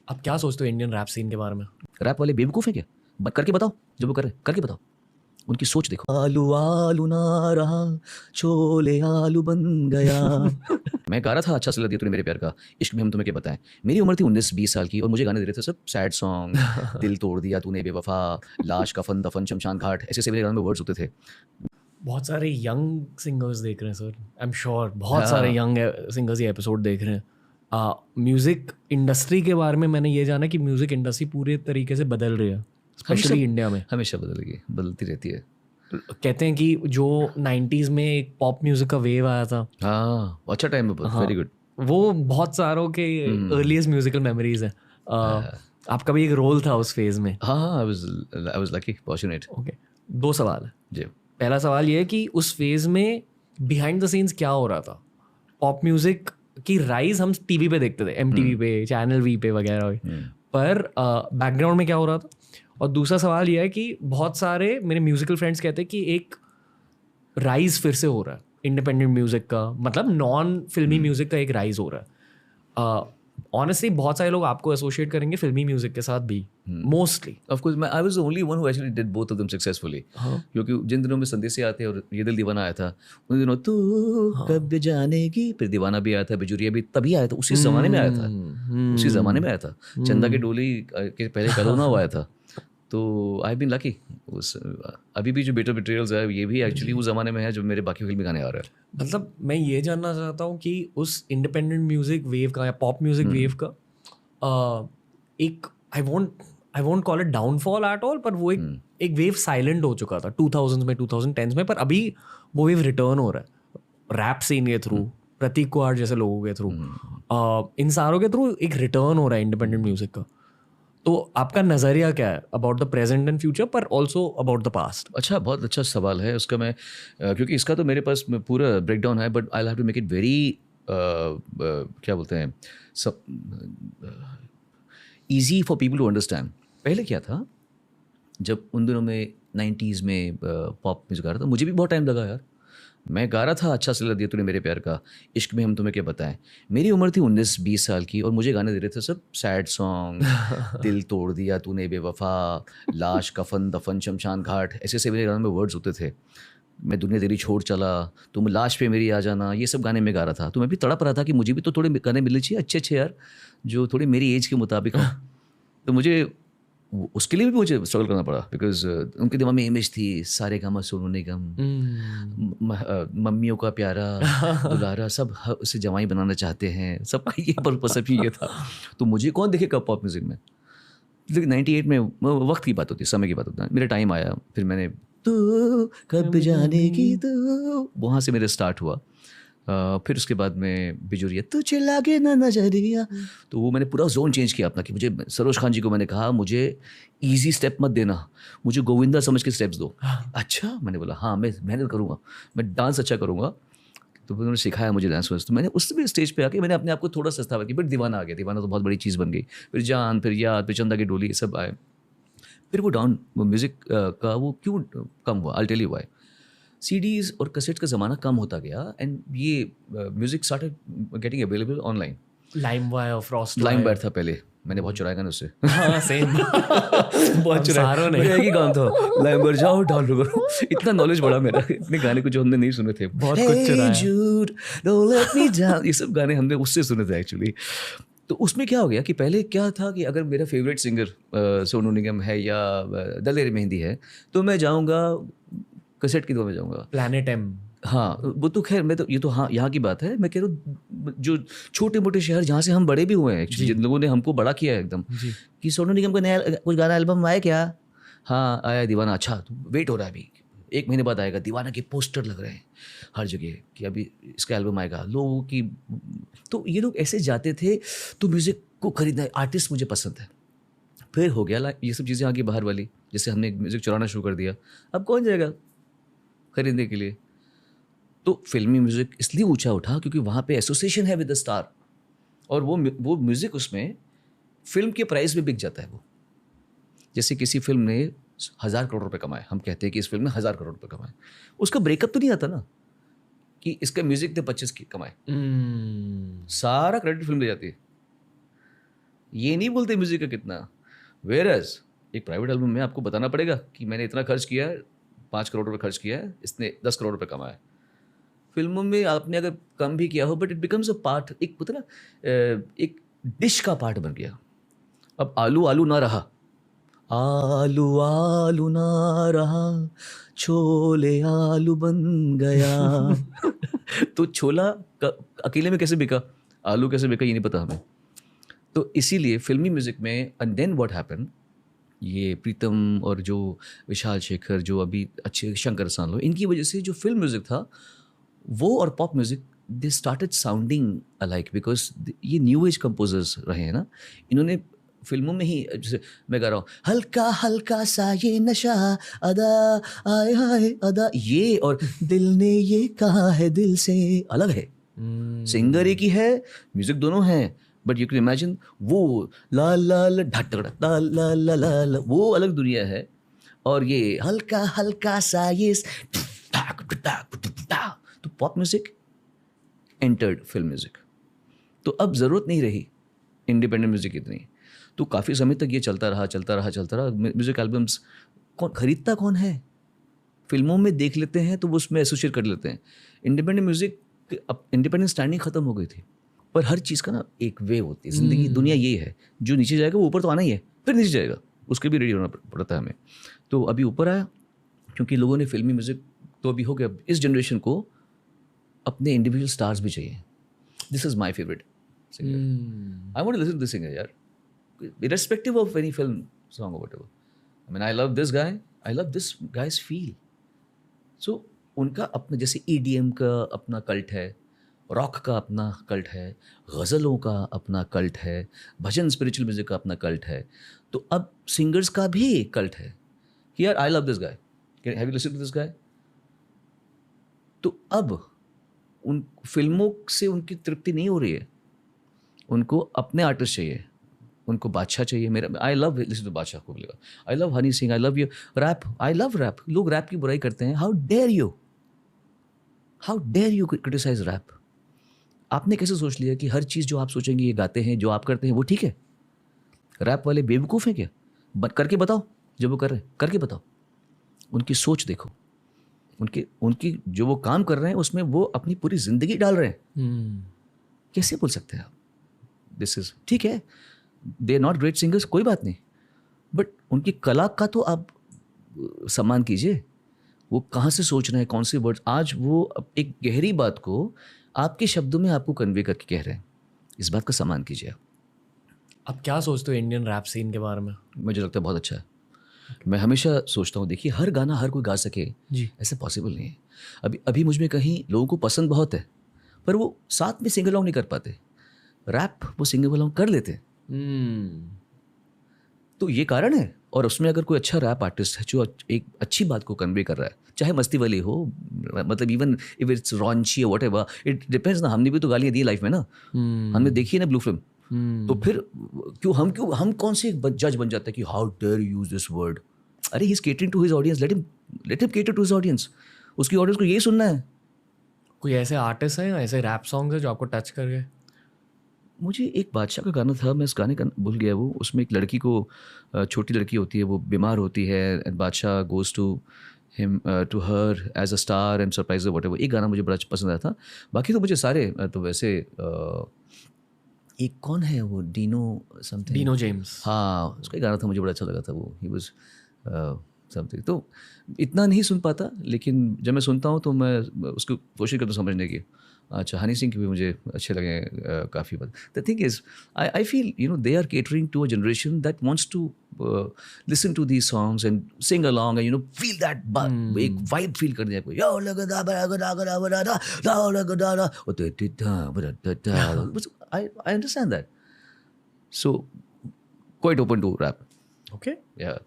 आप क्या सोचते हो इंडियन रैप सीन के बारे में? रैप वाले बेवकूफ़ हैं क्या? करके बताओ, जो वो कर रहे हैं करके बताओ। उनकी सोच देखो। आलू आलू ना रहा, छोले आलू बन गया। मैं गा रहा था अच्छा सिला दिया तूने मेरे प्यार का, इश्क में हम तुम्हें क्या बताएं। मेरी उम्र थी 19-20 साल की और मुझे गाने दे रहे थे सब सैड सॉन्ग, दिल तोड़ दिया तूने बेवफा, लाश कफन दफन शमशान घाट, ऐसे ऐसे मेरे गानों में वर्ड्स होते थे। बहुत सारे यंग सिंगर्स देख रहे हैं सर, आई एम श्योर बहुत सारे हाँ यंग सिंगर्स ये एपिसोड देख रहे हैं। म्यूज़िक इंडस्ट्री के बारे में मैंने ये जाना कि म्यूज़िक इंडस्ट्री पूरे तरीके से बदल रही है, स्पेशली इंडिया में। हमेशा बदलेगी, बदलती रहती है। कहते हैं कि जो 90s में एक पॉप म्यूज़िक का वेव आया था, हाँ अच्छा टाइम है, हाँ, वेरी गुड। वो बहुत सारों के अर्लीस्ट म्यूजिकल मेमोरीज हैं। आपका भी एक रोल था उस फेज में। हाँ हाँ, I was lucky, fortunate. Okay, दो सवाल है। जी। पहला सवाल ये है कि उस फेज में बिहाइंड द सीन्स क्या हो रहा था? पॉप म्यूजिक की राइज हम टीवी पे देखते थे, एमटीवी पे, चैनल वी पे वगैरह पे, पर बैकग्राउंड में क्या हो रहा था? और दूसरा सवाल ये है कि बहुत सारे मेरे म्यूजिकल फ्रेंड्स कहते हैं कि एक राइज फिर से हो रहा है इंडिपेंडेंट म्यूजिक का, मतलब नॉन फिल्मी म्यूजिक का एक राइज हो रहा है। ऑनेस्टली बहुत सारे लोग आपको एसोसिएट करेंगे फिल्मी म्यूजिक के साथ भी, mostly. Of course I was the only one who actually did both of them successfully. क्योंकि जिन दिनों में संदेशे आते और ये दिल दीवाना आया था, उन दिनों तू कब जानेगी, फिर दीवाना भी आया था, बिजुरिया भी तभी आया था, उसी जमाने में आया था, उसी जमाने में आया था। चंदा की डोली के पहले करोना हुआ आया था। तो आई बीन लकी। उस अभी भी जो बेटर बिट्रियल्स है ये भी एक्चुअली उस जमाने में है जो मेरे बाकी फिल्मी गाने आ रहे हैं। मतलब मैं ये जानना चाहता हूँ कि उस इंडिपेंडेंट म्यूजिक वेव का या पॉप म्यूजिक वेव का एक I won't call it downfall at all, पर वो एक वेव साइलेंट हो चुका था 2000s में, 2010s में, पर अभी वो वेव रिटर्न हो रहा है रैप सीन के थ्रू, प्रतीक कुहाड़ जैसे लोगों के थ्रू, इन सारों के थ्रू एक रिटर्न हो रहा है इंडिपेंडेंट म्यूजिक का। तो आपका नज़रिया क्या है about the present and future, पर ऑल्सो अबाउट द पास्ट? अच्छा, बहुत अच्छा सवाल है उसका। मैं क्योंकि इसका तो मेरे पास पूरा ब्रेकडाउन है, but I have to make it very क्या बोलते हैं, सब easy for people to understand. पहले क्या था, जब उन दिनों में 90s में पॉप म्यूजिक आ रहा था, मुझे भी बहुत टाइम लगा यार। मैं गा रहा था अच्छा सिला दिया तूने मेरे प्यार का, इश्क में हम तुम्हें क्या बताएं। मेरी उम्र थी 19-20 साल की और मुझे गाने दे रहे थे सब सैड सॉन्ग, दिल तोड़ दिया तूने बेवफा, लाश कफन दफन शमशान घाट, ऐसे ऐसे मेरे गानों में वर्ड्स होते थे। मैं दुनिया तेरी छोड़ चला, तुम लाश पे मेरी आ जाना, ये सब गाने में गा रहा था। तो मैं भी तड़प रहा था कि मुझे भी तो थोड़े गाने मिलने चाहिए अच्छे अच्छे यार, जो थोड़ी मेरी एज के मुताबिक हो। तो मुझे उसके लिए भी मुझे स्ट्रगल करना पड़ा, बिकॉज उनके दिमाग में इमेज थी सारे गामा सोनू निगम, मम्मियों का प्यारा दुलारा, सब उसे जवाई बनाना चाहते हैं, सबका ये पर्पस भी ये था। तो मुझे कौन देखेगा पॉप म्यूजिक में। लेकिन 98 में वक्त की बात होती है, समय की बात होती है। मेरा टाइम आया, फिर मैंने तू कब जानेगी तू, वहाँ से मेरा स्टार्ट हुआ। फिर उसके बाद में बिजुरिया तुझे लागे ना नजरिया, तो वो मैंने पूरा जोन चेंज किया अपना, कि मुझे सरोज खान जी को मैंने कहा मुझे इजी स्टेप मत देना, मुझे गोविंदा समझ के स्टेप्स दो। अच्छा, मैंने बोला हाँ मैं मेहनत करूँगा, मैं डांस अच्छा करूँगा। तो उन्होंने सिखाया मुझे डांस वांस। तो मैंने उस भी स्टेज पे आके मैंने अपने आप को थोड़ा सस्ता किया, फिर दीवाना आ गया। दीवाना तो बहुत बड़ी चीज़ बन गई, फिर जान, फिर याद, फिर चंदा की डोली, ये सब आए। फिर वो डाउन म्यूज़िक का वो क्यों कम हुआ, I tell you why. CDs और कैसेट का ज़माना कम होता गया एंड ये music started getting available online. LimeWire, frost LimeWire था पहले, मैंने बहुत चुराया गाने उससे। हाँ सेम। बहुत चुराया, सारों ने। मेरा एक ही गाना था, लाइमवायर जाओ डाउनलोड करो। इतना नॉलेज बढ़ा मेरा, इतने गाने को जो हमने नहीं सुने थे। बहुत कुछ चुराया। Hey Jude, don't let me down, ये सब गाने हमने उससे सुने थे एक्चुअली। तो उसमें क्या हो गया कि पहले क्या था कि अगर मेरा फेवरेट सिंगर सोनू निगम है या दलेर मेहंदी है, तो मैं जाऊँगा कैसेट की दुकान में जाऊँगा। Planet M. हाँ, वो तो खैर मैं तो ये तो हाँ यहाँ की बात है। मैं कह रहा हूँ जो छोटे मोटे शहर जहाँ से हम बड़े भी हुए हैं एक्चुअली, जिन लोगों ने हमको बड़ा किया है एकदम, कि सोनू निगम का नया कुछ गाना एल्बम आया क्या? हाँ आया दीवाना। अच्छा, तो वेट हो रहा है अभी 1 महीने बाद आएगा। दीवाना के पोस्टर लग रहे हैं हर जगह कि अभी इसका एल्बम आएगा, लोगों की। तो ये लोग ऐसे जाते थे, तो म्यूज़िक को खरीदना, आर्टिस्ट मुझे पसंद है। फिर हो गया ये सब चीज़ें आगे बाहर वाली, जैसे हमने म्यूज़िक चुराना शुरू कर दिया। अब कौन जाएगा खरीदने के लिए? तो फिल्मी म्यूज़िक इसलिए ऊंचा उठा क्योंकि वहाँ पे एसोसिएशन है विद द स्टार, और वो म्यूज़िक उसमें फिल्म के प्राइस में बिक जाता है। वो जैसे किसी फिल्म ने 1000 करोड़ रुपए कमाए, हम कहते हैं कि इस फिल्म ने 1000 करोड़ रुपए कमाए, उसका ब्रेकअप तो नहीं आता ना कि इसका म्यूज़िक ने 25 कमाए। सारा क्रेडिट फिल्म ले जाती है। ये नहीं बोलते म्यूजिक का कितना। वेयरएज एक प्राइवेट एल्बम में आपको बताना पड़ेगा कि मैंने इतना खर्च किया है, 5 करोड़ रुपए खर्च किया है, इसने 10 करोड़ रुपए कमाया। फिल्मों में आपने अगर कम भी किया हो, but it becomes a part, एक पता ना एक डिश का पार्ट बन गया। अब आलू आलू ना रहा, आलू आलू ना रहा, छोले आलू बन गया। तो छोला अकेले में कैसे बिका, आलू कैसे बिका, ये नहीं पता हमें। तो इसीलिए फिल्मी म्यूजिक में एंड देन व्हाट हैपन, ये प्रीतम और जो विशाल शेखर, जो अभी अच्छे शंकर सानलो, इनकी वजह से जो फिल्म म्यूजिक था वो और pop music they started sounding alike, because ये न्यू एज कंपोजर्स रहे हैं ना। इन्होंने फिल्मों में ही, जैसे मैं गा रहा हूँ हल्का हल्का सा ये नशा अदा आए हाय अदा, ये और दिल ने ये कहा है दिल से अलग है। सिंगर एक ही है, म्यूजिक दोनों हैं, बट यू कैन इमेजिन वो ला ला ला ढटड़ा ला ला ला ला ला, वो अलग दुनिया है। और ये हल्का हल्का सा ये तो pop music entered film music. तो अब ज़रूरत नहीं रही इंडिपेंडेंट म्यूजिक की इतनी। तो काफ़ी समय तक ये चलता रहा। म्यूजिक एल्बम्स कौन खरीदता, कौन है? फिल्मों में देख लेते हैं तो वो उसमें एसोसिएट कर लेते हैं। इंडिपेंडेंट म्यूजिक, अब इंडिपेंडेंट स्टैंडिंग ख़त्म हो गई थी। पर हर चीज़ का ना एक वे होती है, ज़िंदगी दुनिया ये है, जो नीचे जाएगा वो ऊपर तो आना ही है, फिर नीचे जाएगा, उसके भी रेडी होना पड़ता है हमें। तो अभी ऊपर आया क्योंकि लोगों ने फिल्मी म्यूजिक तो अभी हो गया। इस जनरेशन को अपने इंडिविजुअल स्टार्स भी चाहिए। This is my favourite singer, I want to listen to this singer यार, irrespective of any film song or whatever. I mean, I love this guy, I love this guy's feel. So उनका अपना, जैसे EDM का अपना cult है, rock का अपना cult है, गज़लों का अपना कल्ट है, भजन स्पिरिचुअल म्यूजिक का अपना कल्ट है। तो अब सिंगर्स का भी एक कल्ट है कि यार I love this guy, have you listen to this guy. तो अब उन फिल्मों से उनकी तृप्ति नहीं हो रही है, उनको अपने आर्टिस्ट चाहिए, उनको बादशाह चाहिए। मेरा I love listen to Badshah को बोलेगा, I love Honey Singh, I love you rap, I love rap. लोग रैप की बुराई करते हैं, how dare you criticise rap. आपने कैसे सोच लिया कि हर चीज़ जो आप सोचेंगे ये गाते हैं, जो आप करते हैं वो ठीक है? रैप वाले बेवकूफ़ हैं क्या? करके बताओ, जब वो कर रहे हैं करके बताओ, उनकी सोच देखो, उनकी जो वो काम कर रहे हैं उसमें वो अपनी पूरी ज़िंदगी डाल रहे हैं। कैसे बोल सकते हैं आप? दिस इज़ ठीक है, they are not great singers, कोई बात नहीं, बट उनकी कला का तो आप सम्मान कीजिए। वो कहाँ से सोच रहे हैं, कौन से वर्ड्स, आज वो एक गहरी बात को आपके शब्दों में आपको कन्वे करके कह रहे हैं, इस बात का सम्मान कीजिए। आप क्या सोचते हो इंडियन रैप सीन के बारे में? मुझे लगता है बहुत अच्छा है। मैं हमेशा सोचता हूँ, देखिए हर गाना हर कोई गा सके जी, ऐसे पॉसिबल नहीं है। अभी मुझ में कहीं लोगों को पसंद बहुत है, पर वो साथ में सिंग अलोंग नहीं कर पाते। रैप वो सिंग अलोंग कर लेते हैं। तो ये कारण है। और उसमें अगर कोई अच्छा रैप आर्टिस्ट है जो एक अच्छी बात को कन्वे कर रहा है, चाहे मस्ती वाली हो, मतलब इवन इफ इट्स रॉन्ची और व्हाटएवर, इट डिपेंड्स ना। हमने भी तो गालियाँ दी लाइफ में ना, हमने देखी है ना ब्लू फिल्म। तो फिर हम कौन से जज बन जाते हैं कि how dare use this word. अरे he is catering to his audience, let him cater to his audience. उसकी ऑडियंस को यही सुनना है। कोई ऐसे आर्टिस्ट हैं, ऐसे रैप सॉन्ग्स हैं जो आपको टच कर गए? मुझे एक बादशाह का गाना था, मैं उस गाने का भूल गया। वो उसमें एक लड़की को, छोटी लड़की होती है, वो बीमार होती है, and Badshah goes to him to her as a star and surprise whatever. एक गाना मुझे बड़ा पसंद आया था। बाकी तो मुझे सारे तो वैसे एक कौन है वो, डीनो समथिंग, डीनो जेम्स, हाँ, उसका एक गाना था, मुझे बड़ा अच्छा लगा था वो, ही वाज समथिंग। तो इतना नहीं सुन पाता, लेकिन जब मैं सुनता हूँ तो मैं उसको कोशिश करता हूँ समझने की। अच्छा, हनी सिंह के भी मुझे अच्छे लगे काफ़ी बात। The thing is I feel they are catering to a generation that wants to listen to these songs and sing along and feel that, एक वाइब फील कर दिया कोई, I understand that. So quite open to rap. Okay. Yeah.